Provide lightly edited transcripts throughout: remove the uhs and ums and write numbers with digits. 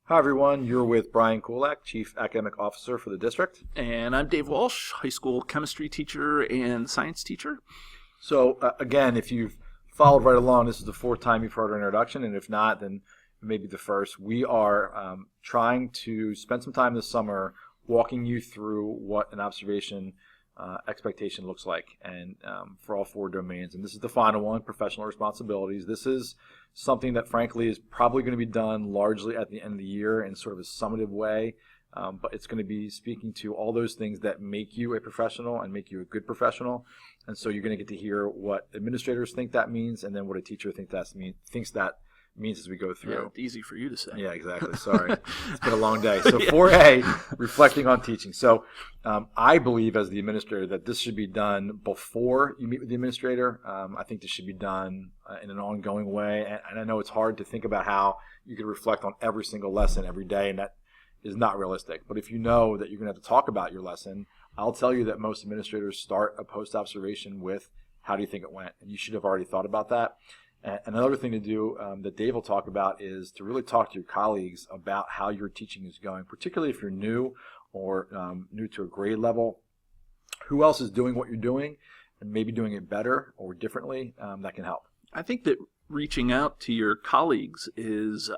Hi, everyone. You're with Brian Kulak, Chief Academic Officer for the district. And I'm Dave Walsh, high school chemistry teacher and science teacher. So, again, if you've followed right along, this is the fourth time you've heard our introduction, and if not, then maybe the first. We are trying to spend some time this summer walking you through what an observation expectation looks like, and for all four domains. And this is the final one, professional responsibilities. This is something that, frankly, is probably going to be done largely at the end of the year in sort of a summative way, but it's going to be speaking to all those things that make you a professional and make you a good professional. And so you're going to get to hear what administrators think that means, and then what a teacher thinks that means as we go through. Yeah, it's easy for you to say. Yeah, exactly. Sorry. It's been a long day. So 4A, reflecting on teaching. So I believe as the administrator that this should be done before you meet with the administrator. I think this should be done in an ongoing way. And I know it's hard to think about how you could reflect on every single lesson every day, and that is not realistic. But if you know that you're going to have to talk about your lesson, I'll tell you that most administrators start a post-observation with, how do you think it went? And you should have already thought about that. And another thing to do that Dave will talk about is to really talk to your colleagues about how your teaching is going, particularly if you're new or new to a grade level. Who else is doing what you're doing and maybe doing it better or differently? That can help. I think that reaching out to your colleagues is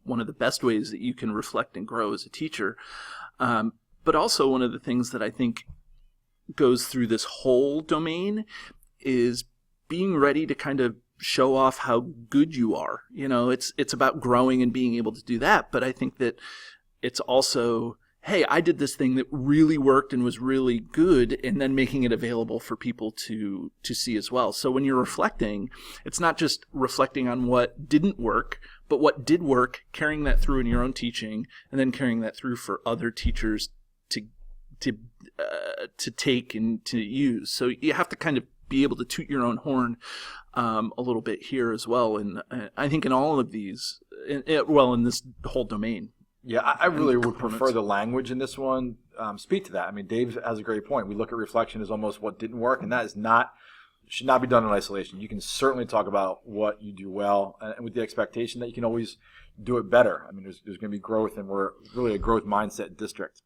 one of the best ways that you can reflect and grow as a teacher. But also one of the things that I think goes through this whole domain is being ready to kind of show off how good you are. You know, it's about growing and being able to do that. But I think that it's also, hey, I did this thing that really worked and was really good, and then making it available for people to see as well. So when you're reflecting, it's not just reflecting on what didn't work, but what did work, carrying that through in your own teaching, and then carrying that through for other teachers to take and to use. So you have to kind of be able to toot your own horn a little bit here as well. And I think in all of these, in this whole domain. Yeah, I really would prefer the language in this one speak to that. I mean, Dave has a great point. We look at reflection as almost what didn't work, and that should not be done in isolation. You can certainly talk about what you do well, and with the expectation that you can always do it better. I mean, there's going to be growth, and we're really a growth mindset district.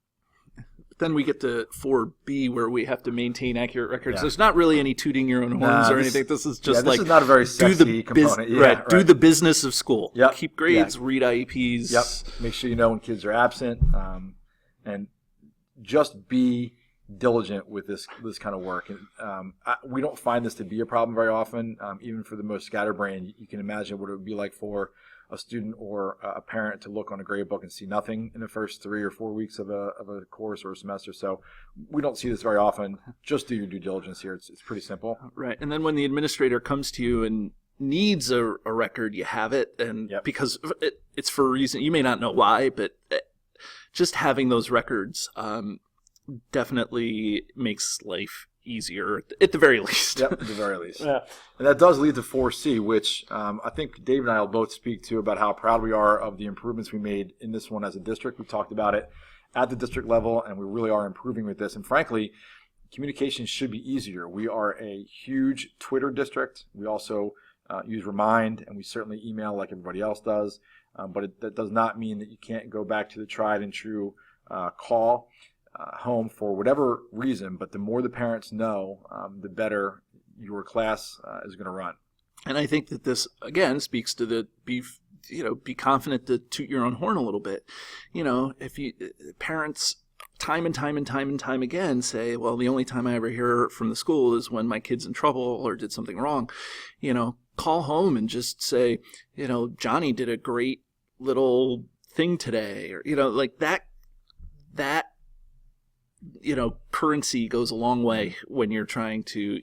Then we get to 4B where we have to maintain accurate records. Yeah. There's not really any tooting your own horns or anything. This is just this is not a very sexy component. Right. Do the business of school. Yep. Keep grades, read IEPs. Yep. Make sure you know when kids are absent, and just be diligent with this kind of work. And we don't find this to be a problem very often. Even for the most scatterbrained, you can imagine what it would be like for a student or a parent to look on a grade book and see nothing in the first 3 or 4 weeks of a course or a semester. So we don't see this very often. Just do your due diligence here. It's pretty simple. Right. And then when the administrator comes to you and needs a record, you have it. And because it's for a reason, you may not know why, but just having those records definitely makes life easier at the very least. Yep, at the very least. Yeah. And that does lead to 4C, which I think Dave and I will both speak to about how proud we are of the improvements we made in this one as a district. We talked about it at the district level, and we really are improving with this. And frankly, communication should be easier. We are a huge Twitter district. We also use Remind, and we certainly email like everybody else does. But that does not mean that you can't go back to the tried and true call home for whatever reason, but the more the parents know, the better your class is going to run. And I think that this again speaks to the be confident to toot your own horn a little bit. You know, if you parents time and time again say, well, the only time I ever hear from the school is when my kid's in trouble or did something wrong. You know, call home and just say, you know, Johnny did a great little thing today, or like that currency goes a long way when you're trying to,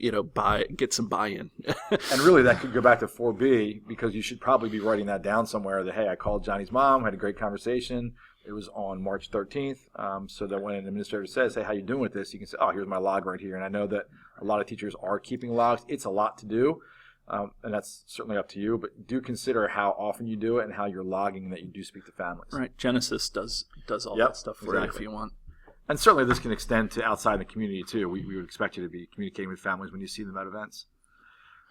get some buy-in. And really that could go back to 4B, because you should probably be writing that down somewhere that, hey, I called Johnny's mom, had a great conversation. It was on March 13th. So that when an administrator says, hey, how you doing with this? You can say, oh, here's my log right here. And I know that a lot of teachers are keeping logs. It's a lot to do. And that's certainly up to you, but do consider how often you do it and how you're logging and that you do speak to families. Right. Genesis does all that stuff for you if you want. And certainly this can extend to outside the community too. We would expect you to be communicating with families when you see them at events.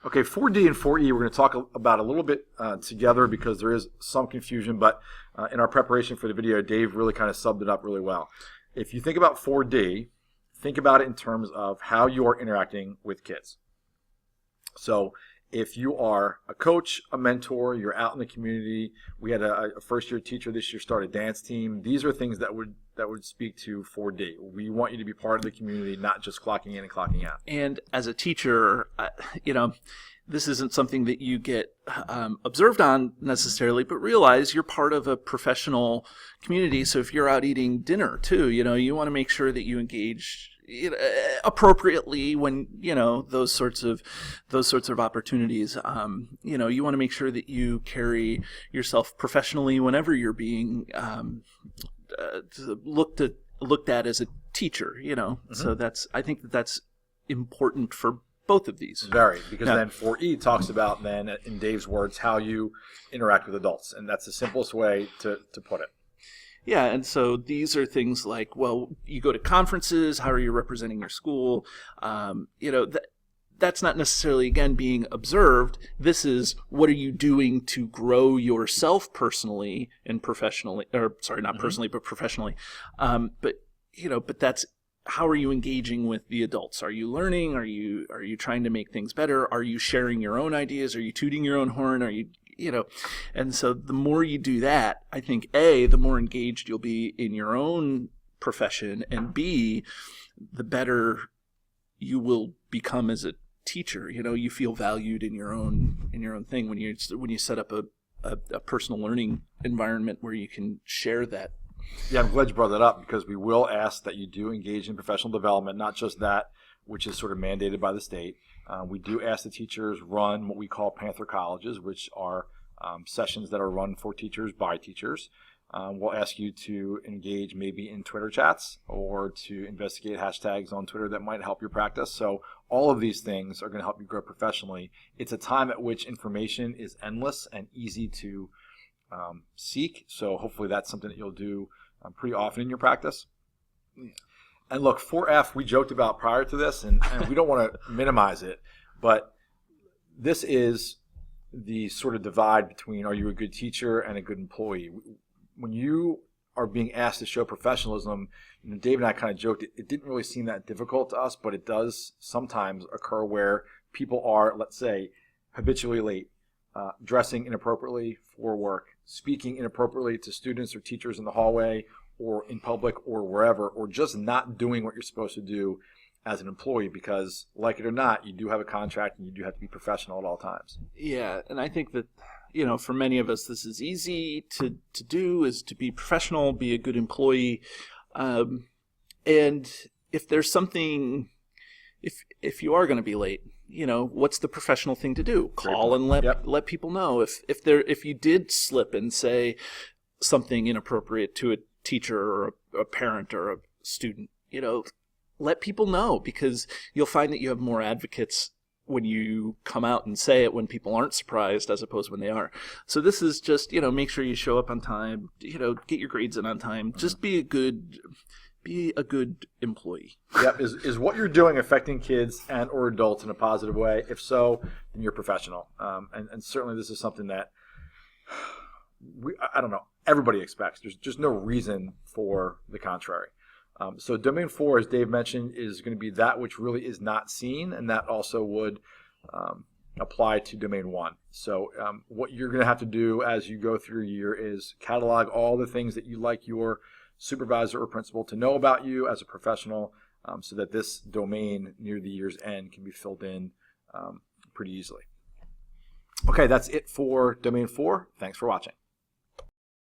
Okay, 4D and 4E we're going to talk about a little bit together because there is some confusion, but in our preparation for the video, Dave really kind of subbed it up really well. If you think about 4D, think about it in terms of how you are interacting with kids. So if you are a coach, a mentor, you're out in the community, we had a first-year teacher this year start a dance team, these are things that would speak to 4D. We want you to be part of the community, not just clocking in and clocking out. And as a teacher, this isn't something that you get observed on necessarily, but realize you're part of a professional community. So if you're out eating dinner too, you want to make sure that you engage appropriately when those sorts of opportunities. You want to make sure that you carry yourself professionally whenever you're being looked at as a teacher. Mm-hmm. So I think that's important for both of these. Very, because then 4E talks about then, in Dave's words, how you interact with adults, and that's the simplest way to put it. Yeah, and so these are things like, well, you go to conferences, how are you representing your school? That's not necessarily, again, being observed. This is, what are you doing to grow yourself personally and professionally, or sorry, not personally, but professionally. But that's, how are you engaging with the adults? Are you learning? Are you trying to make things better? Are you sharing your own ideas? Are you tooting your own horn? Are you and so the more you do that, I think the more engaged you'll be in your own profession, and B, the better you will become as a teacher. You feel valued in your own thing when you set up a personal learning environment where you can share that. Yeah, I'm glad you brought that up, because we will ask that you do engage in professional development, not just that which is sort of mandated by the state. We do ask the teachers run what we call Panther Colleges, which are sessions that are run for teachers by teachers. We'll ask you to engage maybe in Twitter chats or to investigate hashtags on Twitter that might help your practice. So all of these things are going to help you grow professionally. It's a time at which information is endless and easy to seek. So hopefully that's something that you'll do pretty often in your practice. And look, 4F, we joked about prior to this, and we don't want to minimize it, but this is the sort of divide between, are you a good teacher and a good employee? When you are being asked to show professionalism, Dave and I kind of joked, it didn't really seem that difficult to us, but it does sometimes occur where people are, let's say, habitually late, dressing inappropriately for work, speaking inappropriately to students or teachers in the hallway or in public or wherever, or just not doing what you're supposed to do as an employee, because, like it or not, you do have a contract and you do have to be professional at all times. Yeah, and I think that, for many of us, this is easy to do, is to be professional, be a good employee. And if there's something, if you are going to be late, what's the professional thing to do? Call and let people know. If you did slip and say something inappropriate to a teacher or a parent or a student, let people know, because you'll find that you have more advocates when you come out and say it, when people aren't surprised, as opposed when they are. So this is just, make sure you show up on time, get your grades in on time, just be a good employee. Yep. Is what you're doing affecting kids and or adults in a positive way? If so, then you're professional. And certainly this is something that I don't know, everybody expects. There's just no reason for the contrary. So domain 4, as Dave mentioned, is going to be that which really is not seen, and that also would apply to domain 1. So what you're going to have to do as you go through your year is catalog all the things that you like your supervisor or principal to know about you as a professional, so that this domain near the year's end can be filled in pretty easily. Okay, that's it for domain 4. Thanks for watching.